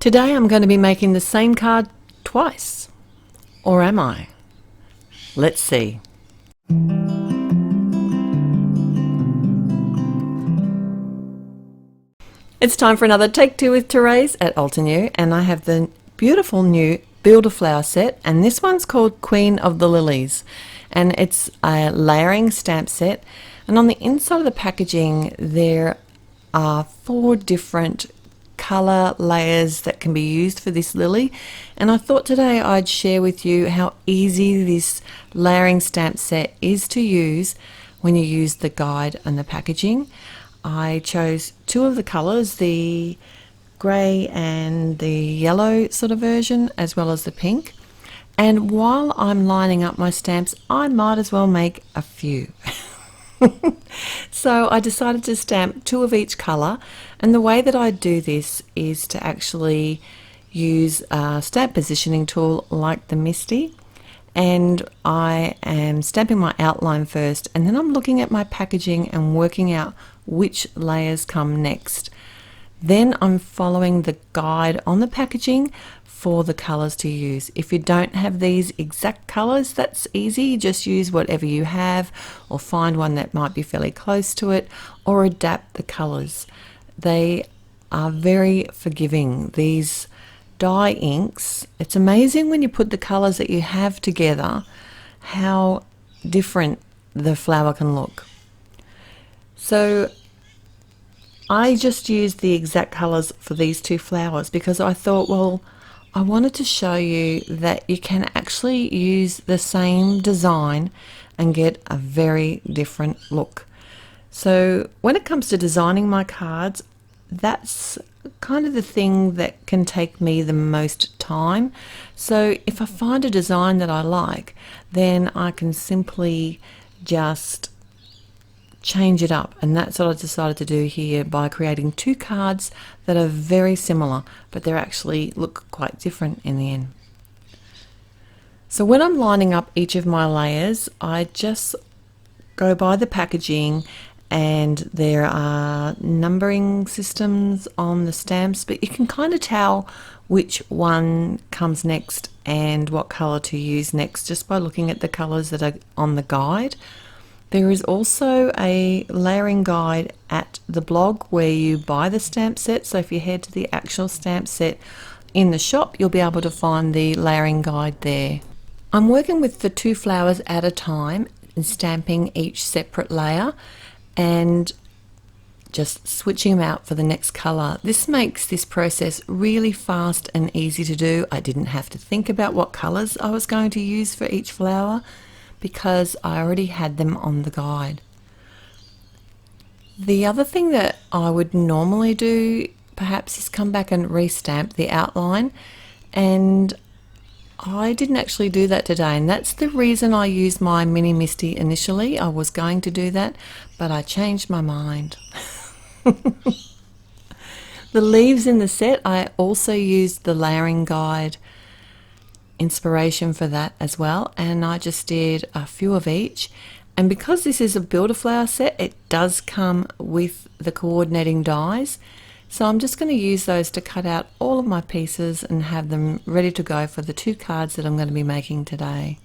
Today I'm going to be making the same card twice. Or am I? Let's see. It's time for another Take Two with Therese at Altenew, and I have the beautiful new Builder Flower set, and this one's called Queen of the Lilies, and it's a layering stamp set, and on the inside of the packaging there are 4 different color layers that can be used for this lily, and I thought today I'd share with you how easy this layering stamp set is to use when you use the guide and the packaging. I chose 2 of the colors, the grey and the yellow sort of version, as well as the pink, and while I'm lining up my stamps I might as well make a few. So I decided to stamp 2 of each color, and the way that I do this is to actually use a stamp positioning tool like the Misty, and I am stamping my outline first, and then I'm looking at my packaging and working out which layers come next. Then I'm following the guide on the packaging for the colors to use. If you don't have these exact colors, that's easy. Just use whatever you have, or find one that might be fairly close to it, or adapt the colors. They are very forgiving. These dye inks, it's amazing when you put the colors that you have together how different the flower can look. So I just used the exact colors for these 2 flowers because I thought, well, I wanted to show you that you can actually use the same design and get a very different look. So when it comes to designing my cards, that's kind of the thing that can take me the most time. So if I find a design that I like, then I can simply just change it up, and that's what I decided to do here by creating 2 cards that are very similar, but they actually look quite different in the end. So when I'm lining up each of my layers, I just go by the packaging, and there are numbering systems on the stamps, but you can kind of tell which one comes next and what color to use next just by looking at the colors that are on the guide. There is also a layering guide at the blog where you buy the stamp set, so if you head to the actual stamp set in the shop, you'll be able to find the layering guide there. I'm working with the 2 flowers at a time and stamping each separate layer and just switching them out for the next color. This makes this process really fast and easy to do. I didn't have to think about what colors I was going to use for each flower because I already had them on the guide. The other thing that I would normally do perhaps is come back and restamp the outline, and I didn't actually do that today, and that's the reason I used my Mini Misty initially. I was going to do that, but I changed my mind. The leaves in the set, I also used the layering guide inspiration for that as well, and I just did a few of each. And because this is a builder flower set, it does come with the coordinating dies, so I'm just going to use those to cut out all of my pieces and have them ready to go for the 2 cards that I'm going to be making today.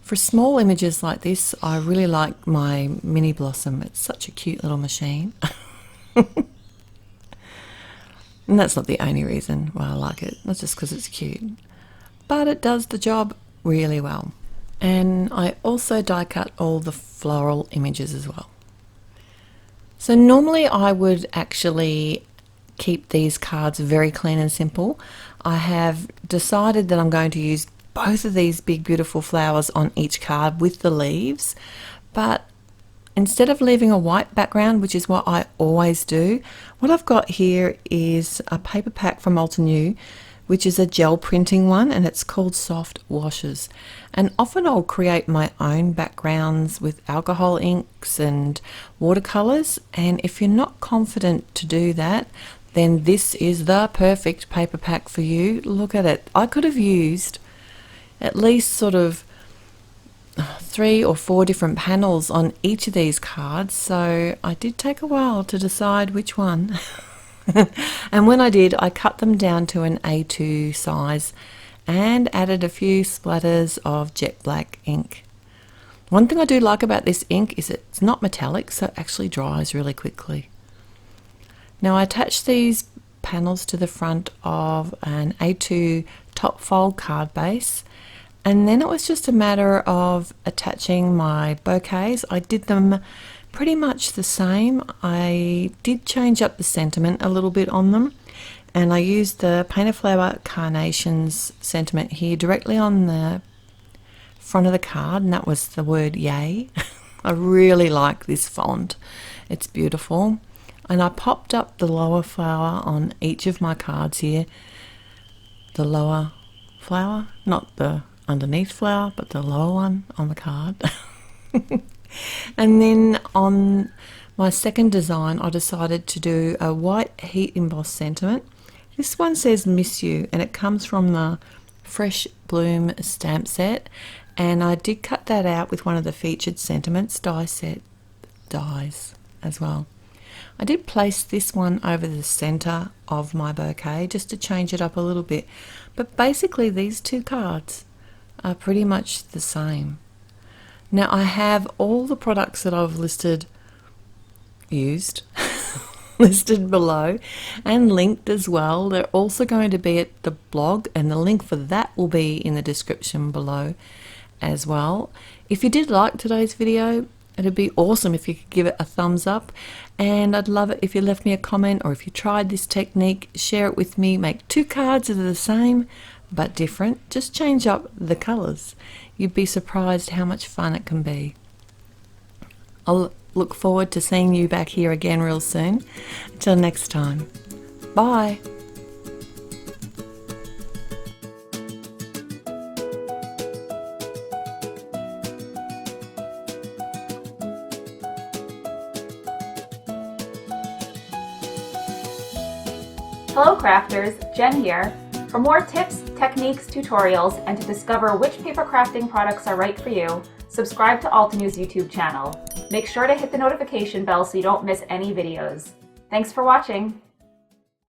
For small images like this, I really like my Mini Blossom. It's such a cute little machine. And that's not the only reason why I like it, not just because it's cute, but it does the job really well. And I also die cut all the floral images as well. So normally I would actually keep these cards very clean and simple. I have decided that I'm going to use both of these big beautiful flowers on each card with the leaves, but instead of leaving a white background, which is what I always do, what I've got here is a paper pack from Altenew, which is a gel printing one, and it's called Soft Washes. And often I'll create my own backgrounds with alcohol inks and watercolors, and if you're not confident to do that, then this is the perfect paper pack for you. Look at it. I could have used at least sort of 3 or 4 different panels on each of these cards, so I did take a while to decide which one. And when I did, I cut them down to an A2 size and added a few splatters of jet black ink. One thing I do like about this ink is it's not metallic, so it actually dries really quickly. Now I attached these panels to the front of an A2 top fold card base, and then it was just a matter of attaching my bouquets. I did them pretty much the same. I did change up the sentiment a little bit on them, and I used the Painted Flower Carnations sentiment here directly on the front of the card, and that was the word yay. I really like this font. It's beautiful. And I popped up the lower flower on each of my cards here. The lower flower, not the underneath flower, but the lower one on the card. And then on my second design, I decided to do a white heat embossed sentiment. This one says miss you, and it comes from the Fresh Bloom stamp set, and I did cut that out with one of the featured sentiments die set dies as well. I did place this one over the center of my bouquet just to change it up a little bit, but basically these two cards are pretty much the same. Now I have all the products that I've listed listed below and linked as well. They're also going to be at the blog, and the link for that will be in the description below as well. If you did like today's video, it'd be awesome if you could give it a thumbs up, and I'd love it if you left me a comment, or if you tried this technique, share it with me. Make two cards that are the same but different. Just change up the colors. You'd be surprised how much fun it can be. I'll look forward to seeing you back here again real soon. Until next time, bye. Hello crafters, Jen here. For more tips, techniques, tutorials, and to discover which paper crafting products are right for you, subscribe to Altenew's YouTube channel. Make sure to hit the notification bell so you don't miss any videos. Thanks for watching.